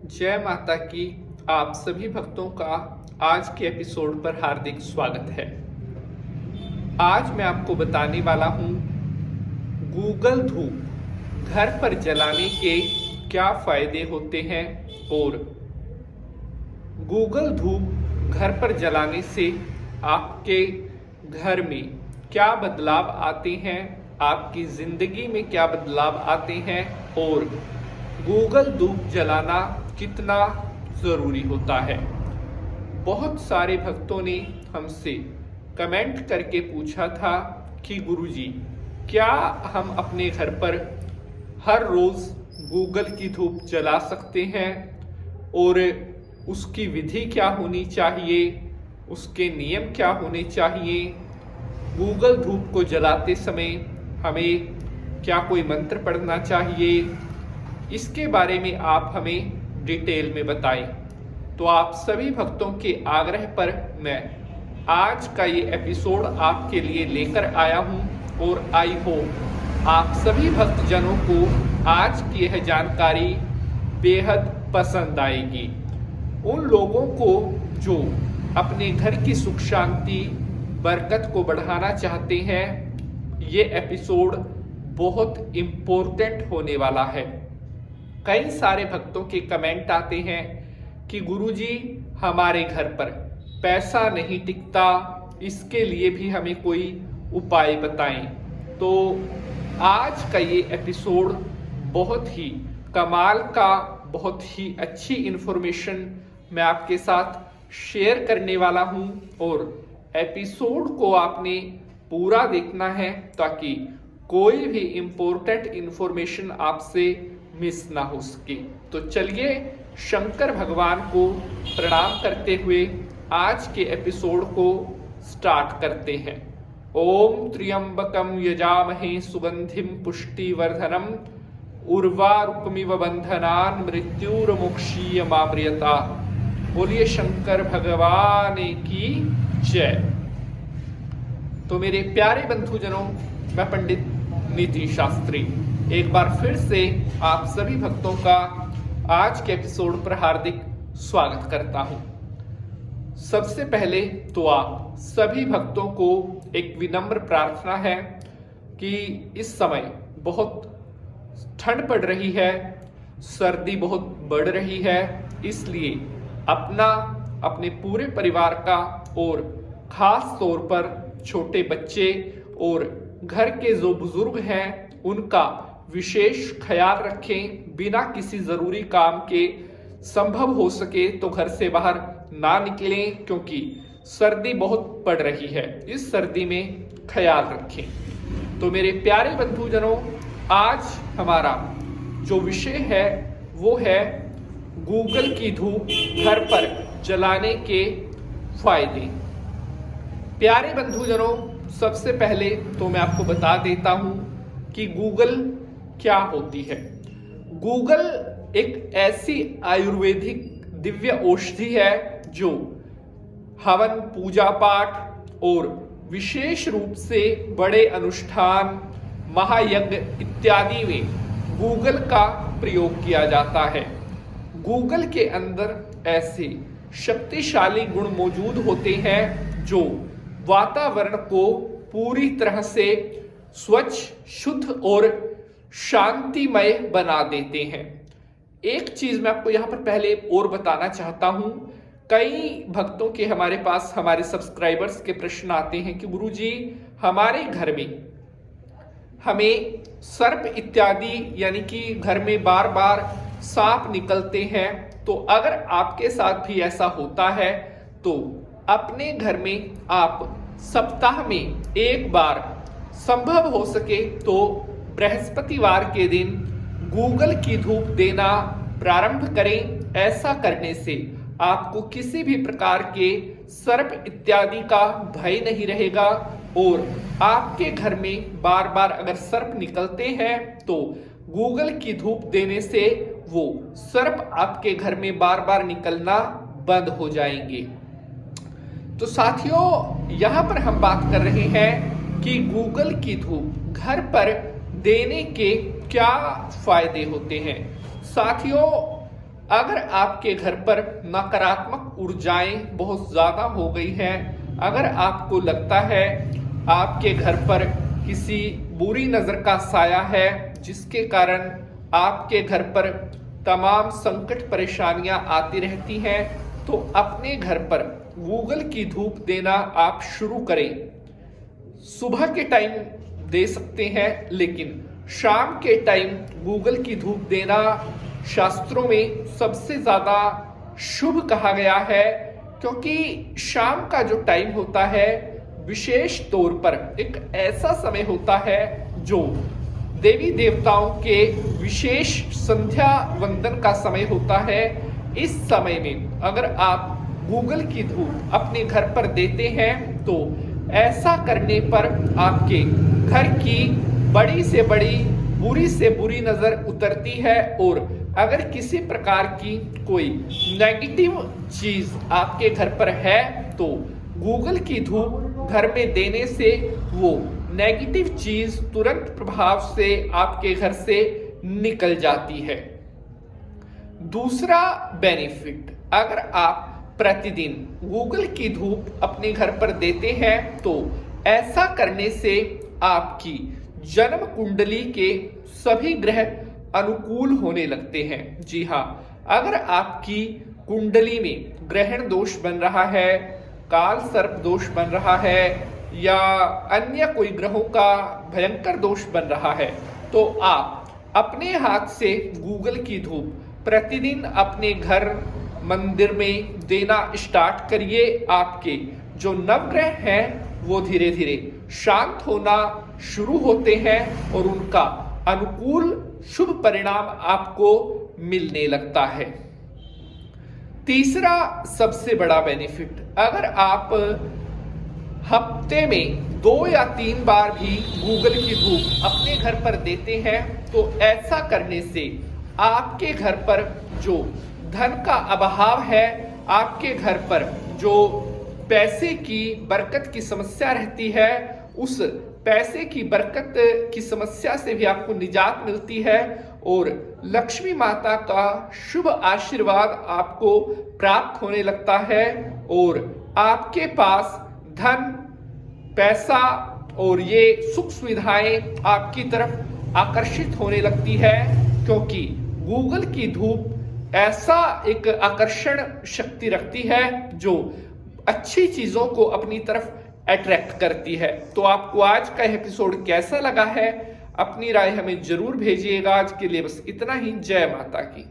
जय माता की। आप सभी भक्तों का आज के एपिसोड पर हार्दिक स्वागत है। आज मैं आपको बताने वाला हूँ गूगल धूप घर पर जलाने के क्या फायदे होते हैं और गूगल धूप घर पर जलाने से आपके घर में क्या बदलाव आते हैं, आपकी जिंदगी में क्या बदलाव आते हैं और गूगल धूप जलाना कितना ज़रूरी होता है। बहुत सारे भक्तों ने हमसे कमेंट करके पूछा था कि गुरुजी, क्या हम अपने घर पर हर रोज़ गूगल की धूप जला सकते हैं और उसकी विधि क्या होनी चाहिए, उसके नियम क्या होने चाहिए, गूगल धूप को जलाते समय हमें क्या कोई मंत्र पढ़ना चाहिए, इसके बारे में आप हमें डिटेल में बताएं। तो आप सभी भक्तों के आग्रह पर मैं आज का ये एपिसोड आपके लिए लेकर आया हूँ और आई होप आप सभी भक्तजनों को आज की यह जानकारी बेहद पसंद आएगी। उन लोगों को जो अपने घर की सुख शांति बरकत को बढ़ाना चाहते हैं, ये एपिसोड बहुत इम्पोर्टेंट होने वाला है। कई सारे भक्तों के कमेंट आते हैं कि गुरुजी, हमारे घर पर पैसा नहीं टिकता, इसके लिए भी हमें कोई उपाय बताएं। तो आज का ये एपिसोड बहुत ही कमाल का, बहुत ही अच्छी इन्फॉर्मेशन मैं आपके साथ शेयर करने वाला हूं और एपिसोड को आपने पूरा देखना है ताकि कोई भी इम्पोर्टेंट इन्फॉर्मेशन आपसे मिस ना हो सके। तो चलिए शंकर भगवान को प्रणाम करते हुए आज के एपिसोड को स्टार्ट करते हैं। ओम त्र्यंबकम यजामहे सुगंधिम पुष्टिवर्धनम उर्वारुकमिव बंधनान मृत्युर्मुक्षीयमामृता। बोलिए शंकर भगवान की जय। तो मेरे प्यारे बंधुजनों, मैं पंडित नीति शास्त्री एक बार फिर से आप सभी भक्तों का आज के एपिसोड पर हार्दिक स्वागत करता हूं। सबसे पहले तो आप सभी भक्तों को एक विनम्र प्रार्थना है कि इस समय बहुत ठंड पड़ रही है, सर्दी बहुत बढ़ रही है, इसलिए अपने पूरे परिवार का और खास तौर पर छोटे बच्चे और घर के जो बुजुर्ग हैं उनका विशेष ख्याल रखें। बिना किसी जरूरी काम के संभव हो सके तो घर से बाहर ना निकलें, क्योंकि सर्दी बहुत पड़ रही है। इस सर्दी में ख्याल रखें। तो मेरे प्यारे बंधुजनों, आज हमारा जो विषय है वो है गूगल की धूप घर पर जलाने के फायदे। प्यारे बंधुजनों, सबसे पहले तो मैं आपको बता देता हूं कि गूगल क्या होती है। गूगल एक ऐसी आयुर्वेदिक दिव्य औषधि है जो हवन, पूजा पाठ और विशेष रूप से बड़े अनुष्ठान, महायज्ञ इत्यादि में गूगल का प्रयोग किया जाता है। गूगल के अंदर ऐसे शक्तिशाली गुण मौजूद होते हैं जो वातावरण को पूरी तरह से स्वच्छ, शुद्ध और शांतिमय बना देते हैं। एक चीज मैं आपको यहां पर पहले और बताना चाहता हूं। कई भक्तों के हमारे पास, हमारे सब्सक्राइबर्स के प्रश्न आते हैं कि गुरुजी, हमारे घर में हमें सर्प इत्यादि यानी कि घर में बार बार सांप निकलते हैं, तो अगर आपके साथ भी ऐसा होता है तो अपने घर में आप सप्ताह में एक बार, संभव हो सके तो बृहस्पतिवार के दिन गूगल की धूप देना प्रारंभ करें। ऐसा करने से आपको किसी भी प्रकार के सर्प इत्यादि का भय नहीं रहेगा और आपके घर में बार बार अगर सर्प निकलते हैं तो गूगल की धूप देने से वो सर्प आपके घर में बार बार निकलना बंद हो जाएंगे। तो साथियों, यहां पर हम बात कर रहे हैं कि गूगल की धूप घर पर देने के क्या फायदे होते हैं। साथियों, अगर आपके घर पर नकारात्मक ऊर्जाएं बहुत ज्यादा हो गई हैं, अगर आपको लगता है आपके घर पर किसी बुरी नजर का साया है जिसके कारण आपके घर पर तमाम संकट परेशानियां आती रहती हैं, तो अपने घर पर गूगल की धूप देना आप शुरू करें। सुबह के टाइम दे सकते हैं, लेकिन शाम के टाइम गूगल की धूप देना शास्त्रों में सबसे ज्यादा शुभ कहा गया है, क्योंकि शाम का जो टाइम होता है विशेष तौर पर एक ऐसा समय होता है जो देवी देवताओं के विशेष संध्या वंदन का समय होता है। इस समय में अगर आप गूगल की धूप अपने घर पर देते हैं तो ऐसा करने पर आपके घर की बड़ी से बड़ी बुरी से बुरी नजर उतरती है, और अगर किसी प्रकार की कोई नेगेटिव चीज आपके घर पर है तो गूगल की धूप घर में देने से वो नेगेटिव चीज तुरंत प्रभाव से आपके घर से निकल जाती है। दूसरा बेनिफिट, अगर आप प्रतिदिन गूगल की धूप अपने घर पर देते हैं तो ऐसा करने से आपकी जन्म कुंडली के सभी ग्रह अनुकूल होने लगते हैं। जी हाँ, अगर आपकी कुंडली में ग्रहण दोष बन रहा है, काल सर्प दोष बन रहा है, या अन्य कोई ग्रहों का भयंकर दोष बन रहा है, तो आप अपने हाथ से गूगल की धूप प्रतिदिन अपने घर मंदिर में देना स्टार्ट करिए। आपके जो नवग्रह हैं वो धीरे धीरे शांत होना शुरू होते हैं और उनका अनुकूल शुभ परिणाम आपको मिलने लगता है। तीसरा सबसे बड़ा बेनिफिट, अगर आप हफ्ते में 2 या 3 बार भी गूगल की धूप अपने घर पर देते हैं तो ऐसा करने से आपके घर पर जो धन का अभाव है, आपके घर पर जो पैसे की बरकत की समस्या रहती है, उस पैसे की बरकत की समस्या से भी आपको निजात मिलती है और लक्ष्मी माता का शुभ आशीर्वाद आपको प्राप्त होने लगता है और आपके पास धन, पैसा और ये सुख सुविधाएं आपकी तरफ आकर्षित होने लगती है, क्योंकि गूगल की धूप ऐसा एक आकर्षण शक्ति रखती है जो अच्छी चीजों को अपनी तरफ अट्रैक्ट करती है। तो आपको आज का एपिसोड कैसा लगा है, अपनी राय हमें जरूर भेजिएगा। आज के लिए बस इतना ही। जय माता की।